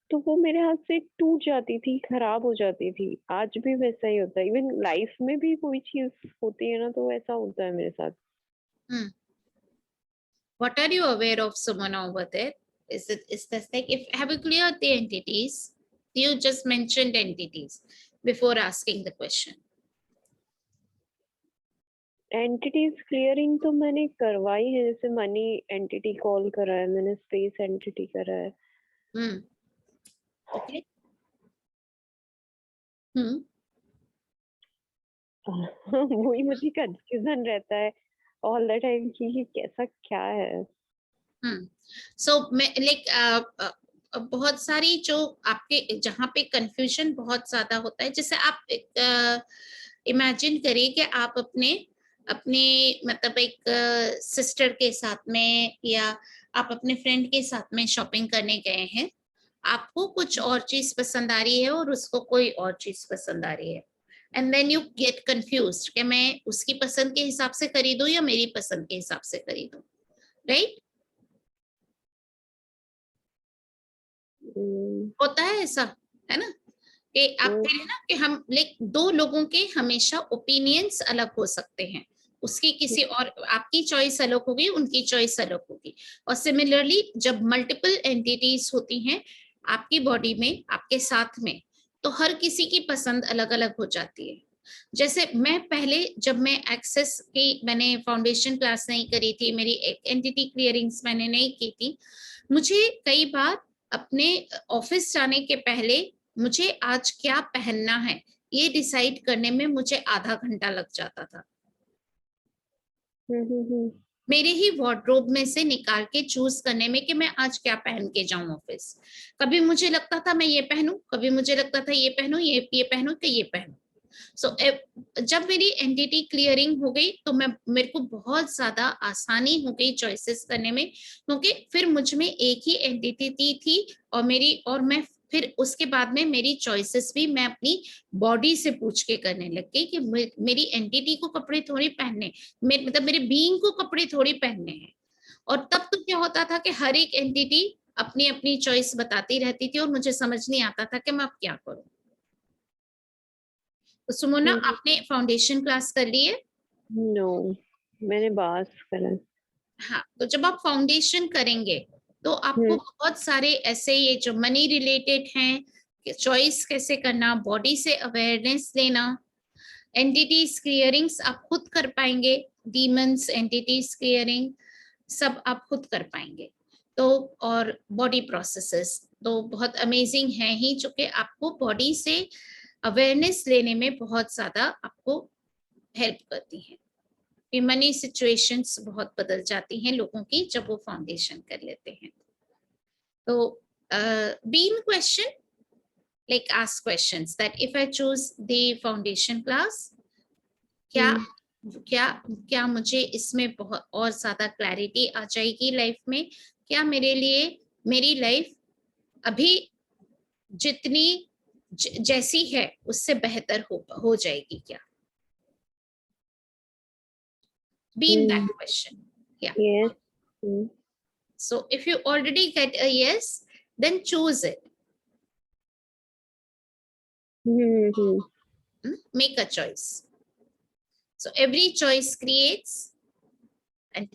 तो वो मेरे हाथ से टूट जाती थी, खराब हो जाती थी। आज भी वैसा ही होता है, इवन लाइफ में भी कोई चीज होती है ना तो वैसा होता है मेरे साथ। What are you aware of, someone over there? Is this like, if have you cleared the entities? You just mentioned entities before asking the question. Entities clearing तो मैंने करवाई है, जैसे मनी एंटिटी कॉल करा है मैंने, स्पेस एंटिटी करा है। Okay. वही मुझे कंफ्यूजन रहता है ऑल द टाइम कि ये कैसा क्या है। सो मैं लाइक बहुत सारी जो आपके जहाँ पे कंफ्यूजन बहुत ज्यादा होता है, जैसे आप इमेजिन करिए कि आप अपने अपने मतलब एक सिस्टर के साथ में या आप अपने फ्रेंड के साथ में शॉपिंग करने गए हैं। आपको कुछ और चीज पसंद आ रही है और उसको कोई और चीज पसंद आ रही है, and then you get confused कि मैं उसकी पसंद के हिसाब से खरीदूं या मेरी पसंद के हिसाब से खरीदूं, राइट? होता है ऐसा, है ना? कि आप कह रहे हैं ना कि हम लाइक दो लोगों के हमेशा ओपिनियंस अलग हो सकते हैं, उसकी किसी और आपकी चॉइस अलग होगी, उनकी चॉइस अलग होगी। और सिमिलरली जब मल्टीपल एंटिटीज होती हैं आपकी बॉडी में, आपके साथ में, तो हर किसी की पसंद अलग अलग हो जाती है। जैसे मैं पहले जब मैं एक्सेस की मैंने फाउंडेशन क्लास नहीं करी थी, मेरी एंटिटी क्लियरिंग्स मैंने नहीं की थी, मुझे कई बार अपने ऑफिस जाने के पहले मुझे आज क्या पहनना है ये डिसाइड करने में मुझे आधा घंटा लग जाता था। मेरे ही वार्डरोब में से निकाल के चूज करने में कि मैं आज क्या पहन के जाऊं ऑफिस। कभी मुझे लगता था मैं ये पहनूं, कभी मुझे लगता था ये पहनूं, ये पहनूं कि ये पहनूं। सो जब मेरी एंटिटी क्लियरिंग हो गई तो मैं मेरे को बहुत ज्यादा आसानी हो गई चॉइसेस करने में, क्योंकि फिर मुझ में एक ही एंटिटी थी और मैं फिर उसके बाद में मेरी चॉइसेस भी मैं अपनी बॉडी से पूछ के करने लग गई कि मेरी एंटिटी को कपड़े थोड़ी पहनने, मतलब मेरे बीइंग को कपड़े थोड़ी पहनने हैं। और तब तो क्या होता था कि हर एक एंटिटी अपनी अपनी चॉइस बताती रहती थी और मुझे समझ नहीं आता था कि मैं अब क्या करूं। तो सुमोना, आपने फाउंडेशन क्लास कर ली है? नो, मैंने बास करा। हाँ, तो जब आप फाउंडेशन करेंगे तो आपको बहुत सारे ऐसे ये जो मनी रिलेटेड हैं, चॉइस कैसे करना, बॉडी से अवेयरनेस लेना, एंटिटीज क्लियरिंग्स आप खुद कर पाएंगे, डीमंस एंटिटीज क्लियरिंग सब आप खुद कर पाएंगे। तो और बॉडी प्रोसेसेस तो बहुत अमेजिंग है ही, जो कि आपको बॉडी से अवेयरनेस लेने में बहुत ज्यादा आपको हेल्प करती हैं। मनी सिचुएशंस बहुत बदल जाती हैं लोगों की जब वो फाउंडेशन कर लेते हैं। तो बीन question like ask questions that if I choose the foundation class, क्या क्या क्या मुझे इसमें बहुत और ज्यादा क्लैरिटी आ जाएगी लाइफ में? क्या मेरे लिए मेरी लाइफ अभी जितनी जैसी है उससे बेहतर हो जाएगी क्या? Be in that question. Yeah. Yes. So if you already get a yes, then choose it. Make a choice. So every choice creates, and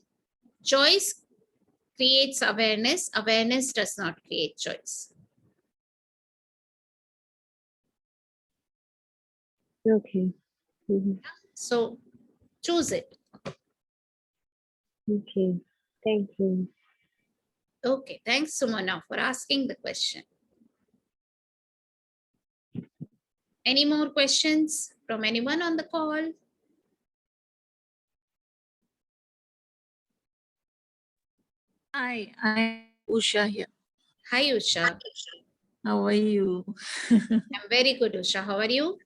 choice creates awareness. Awareness does not create choice. Okay. So choose it. Okay. Thank you. Okay, thanks Sumana for asking the question. Any more questions from anyone on the call? Hi, I'm Usha here. Hi Usha. How are you? I'm very good, Usha. How are you?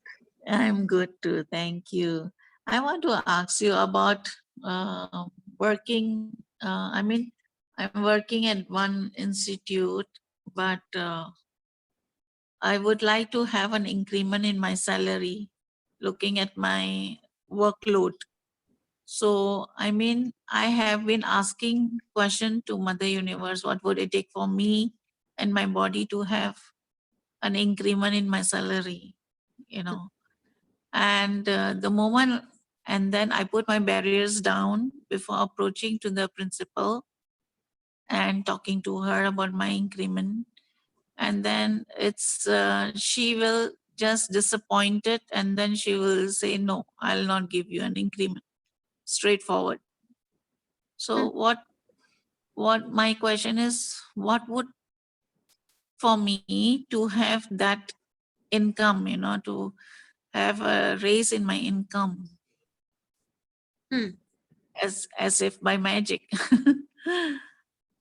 I'm good too, thank you. I want to ask you about working. I'm working at one institute, but I would like to have an increment in my salary, looking at my workload. So, I have been asking question to Mother Universe, what would it take for me and my body to have an increment in my salary, and and then I put my barriers down before approaching to the principal and talking to her about my increment. And then she will just disappointed, and then she will say, no, I'll not give you an increment, straightforward. So what my question is, what would for me to have that income, to have a raise in my income. As if by magic.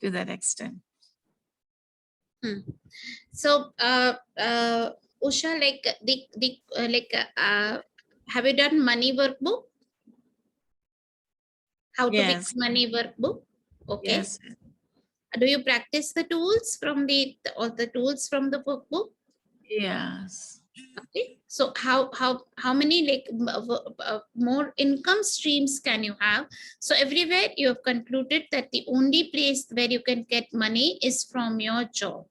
To that extent. So, Usha, have you done money workbook? How to Yes. become money workbook? Okay. Yes. Do you practice the tools from the tools from the workbook? Yes. Okay. So how many more income streams can you have? So everywhere you have concluded that the only place where you can get money is from your job.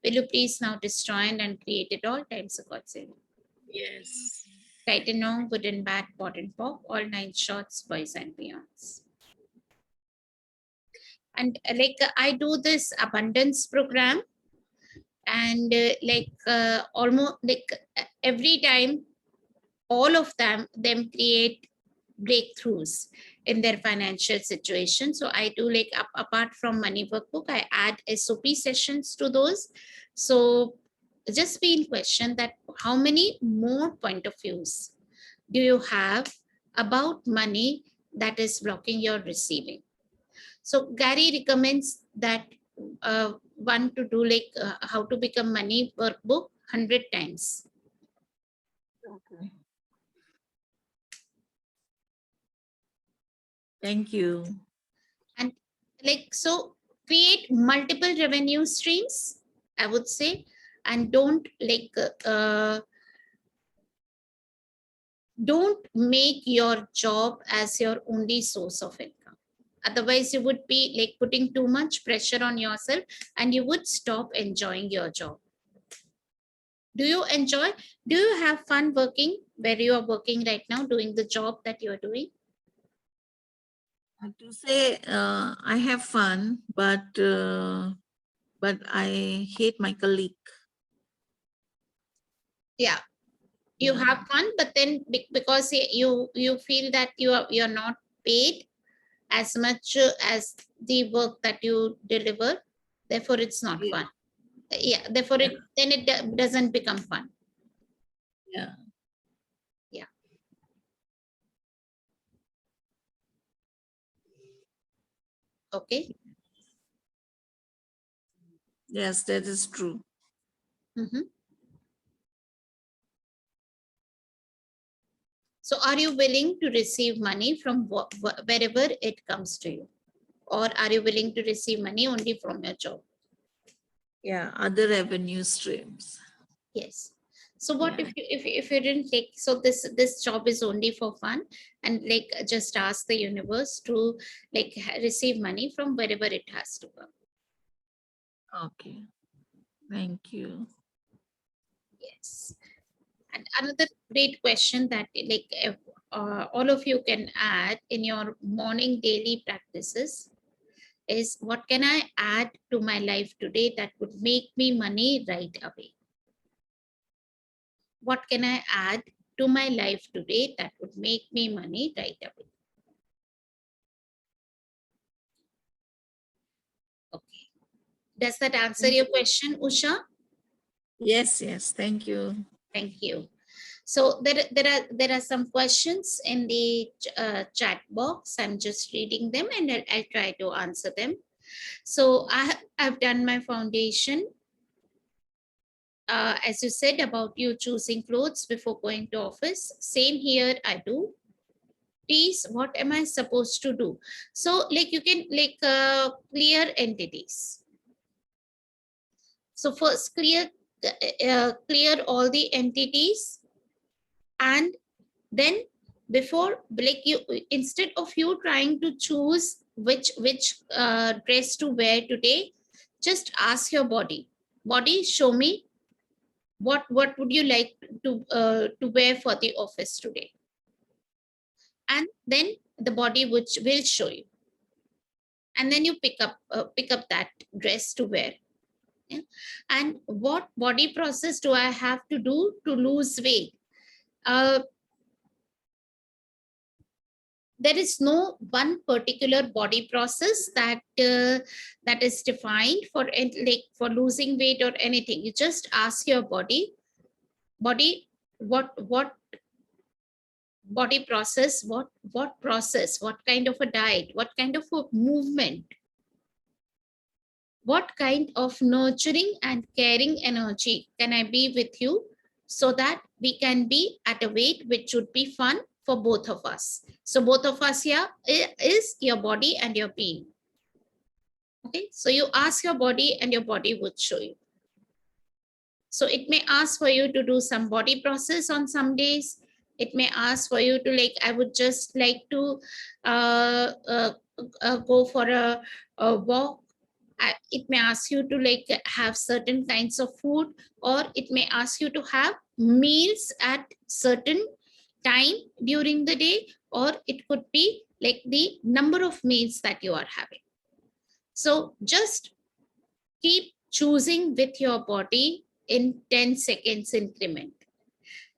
Will you please now destroy and create it all times of God's will? Yes. Right and wrong, good and bad, pot and pop, all 9 shots, boys and beyonds. And I do this abundance program, and almost every time, all of them create breakthroughs in their financial situation. So I do apart from money workbook, I add SOP sessions to those. So just be in question that how many more point of views do you have about money that is blocking your receiving. So Gary recommends that one to do how to become money workbook 100 times. Okay. Thank you. And so create multiple revenue streams, I would say, and don't don't make your job as your only source of income. Otherwise you would be putting too much pressure on yourself and you would stop enjoying your job. Do you have fun working where you are working right now, doing the job that you are doing? To say I have fun, but I hate my colleague. Yeah, you have fun, but then because you feel that you're not paid as much as the work that you deliver, therefore it's not fun. Yeah, therefore it doesn't become fun. Yeah. Okay. Yes, that is true. So are you willing to receive money from wherever it comes to you, or are you willing to receive money only from your job? Yeah, other revenue streams. Yes. So what if you didn't take, so this job is only for fun, and just ask the universe to receive money from wherever it has to come. Okay. Thank you. Yes. And another great question that all of you can add in your morning daily practices is, what can I add to my life today that would make me money right away? What can I add to my life today that would make me money right away? Okay. Does that answer your question, Usha? Yes, yes. Thank you. Thank you. So there are some questions in the chat box. I'm just reading them and I'll try to answer them. So I've done my foundation. As you said about you choosing clothes before going to office, same here I do. Please, what am I supposed to do? So you can clear entities. So first clear all the entities, and then before you, instead of you trying to choose which dress to wear today, just ask your body, show me what would you like to wear for the office today, and then the body which will show you, and then you pick up that dress to wear. Yeah? And what body process do I have to do to lose weight? There is no one particular body process that that is defined for for losing weight or anything. You just ask your body, what body process, what process, what kind of a diet, what kind of a movement, what kind of nurturing and caring energy can I be with you, so that we can be at a weight which would be fun for both of us. So both of us here is your body and your being. Okay, so you ask your body and your body would show you. So it may ask for you to do some body process on some days. It may ask for you to like, I would just like to go for a walk. It may ask you to like have certain kinds of food, or it may ask you to have meals at certain time during the day, or it could be like the number of meals that you are having. So just keep choosing with your body in 10 seconds increment,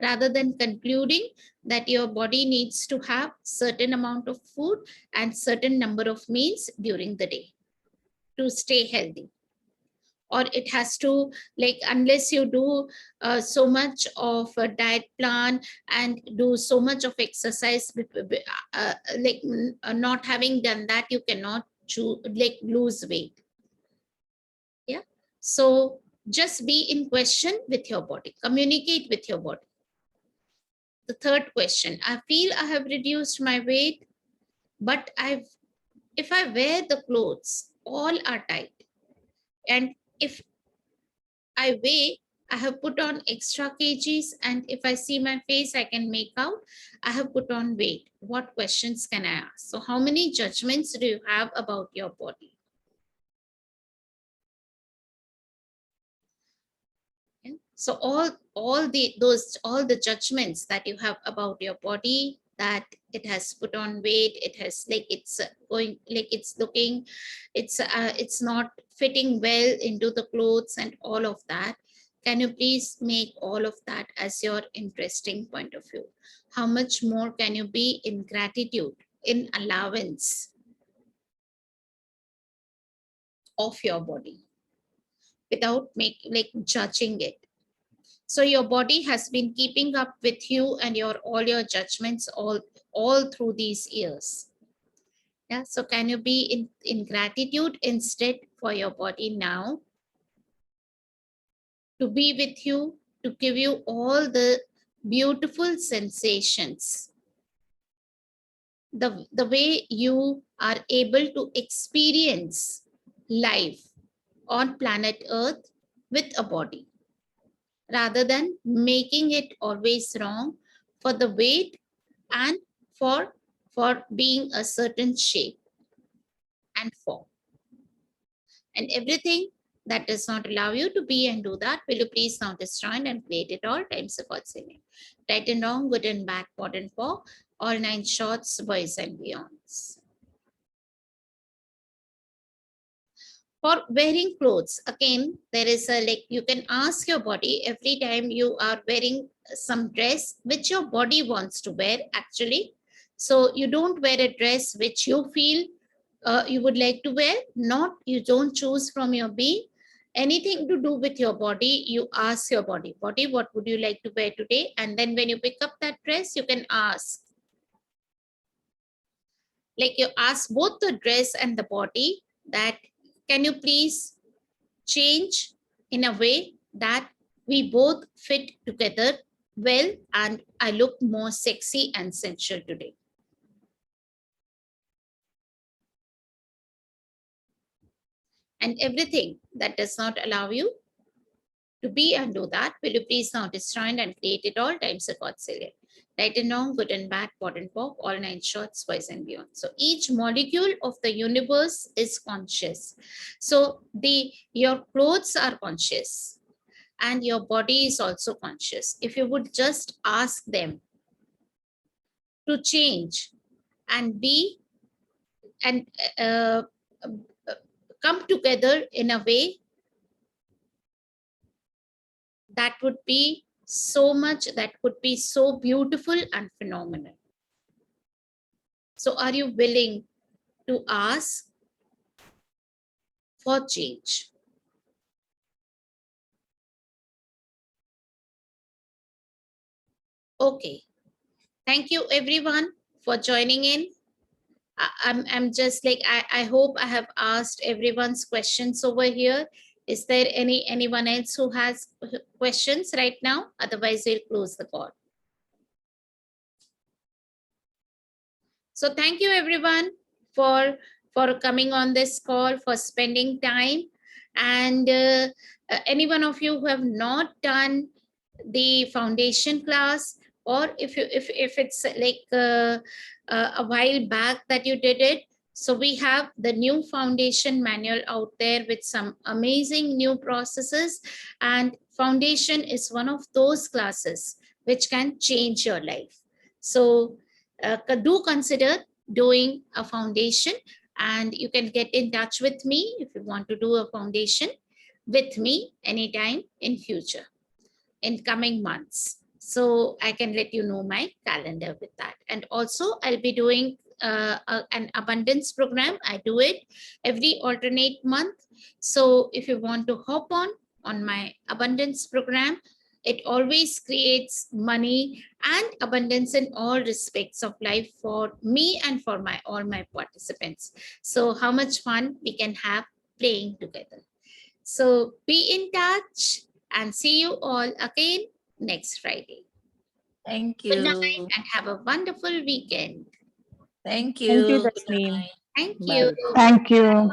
rather than concluding that your body needs to have certain amount of food and certain number of meals during the day to stay healthy. Or it has to like, unless you do so much of a diet plan and do so much of exercise, not having done that, you cannot lose weight. Yeah, so just be in question with your body, communicate with your body. The third question, I feel I have reduced my weight, but if I wear the clothes, all are tight, and if I weigh, I have put on extra kgs, and if I see my face, I can make out I have put on weight. What questions can I ask? So how many judgments do you have about your body? Okay. So all the judgments that you have about your body, that it has put on weight, it has like it's going like it's looking, it's not fitting well into the clothes and all of that. Can you please make all of that as your interesting point of view? How much more can you be in gratitude, in allowance of your body without judging it? So your body has been keeping up with you and all your judgments all through these years. Yeah. So can you be in gratitude instead for your body now, to be with you, to give you all the beautiful sensations, the way you are able to experience life on planet Earth with a body, rather than making it always wrong for the weight and for being a certain shape and form. And everything that does not allow you to be and do that, will you please now destroy and create it all times of God's name. Right and wrong, good and bad, pot and paw, all 9 shorts, boys and beyonds. For wearing clothes, again, there is a like, you can ask your body every time you are wearing some dress which your body wants to wear actually. So you don't wear a dress which you feel you would like to wear, not, you don't choose from your being. Anything to do with your body, you ask your body, what would you like to wear today? And then when you pick up that dress, you can ask, like you ask both the dress and the body, that can you please change in a way that we both fit together well and I look more sexy and sensual today. And everything that does not allow you to be and do that, will you please now destroy and create it all times of God's failure. Right and wrong, good and bad, pot and pop, all 9 shorts, boys and beyond. So each molecule of the universe is conscious. So your clothes are conscious and your body is also conscious. If you would just ask them to change and be and come together in a way that would be so much, that could be so beautiful and phenomenal. So are you willing to ask for change? Okay. Thank you everyone for joining in. I'm just like, I hope I have asked everyone's questions over here. Is there anyone else who has questions right now? Otherwise, we'll close the call. So thank you everyone for coming on this call, for spending time. And any one of you who have not done the foundation class, or if it's like a while back that you did it, so we have the new foundation manual out there with some amazing new processes, and foundation is one of those classes which can change your life. So do consider doing a foundation, and you can get in touch with me if you want to do a foundation with me anytime in future, in coming months. So I can let you know my calendar with that. And also I'll be doing an abundance program. I do it every alternate month. So if you want to hop on my abundance program, it always creates money and abundance in all respects of life for me and for all my participants. So how much fun we can have playing together. So be in touch and see you all again next Friday. Thank Good night you. and have a wonderful weekend. Thank Thank you, you. Good Tasneem. night. Thank Bye. you. Thank you.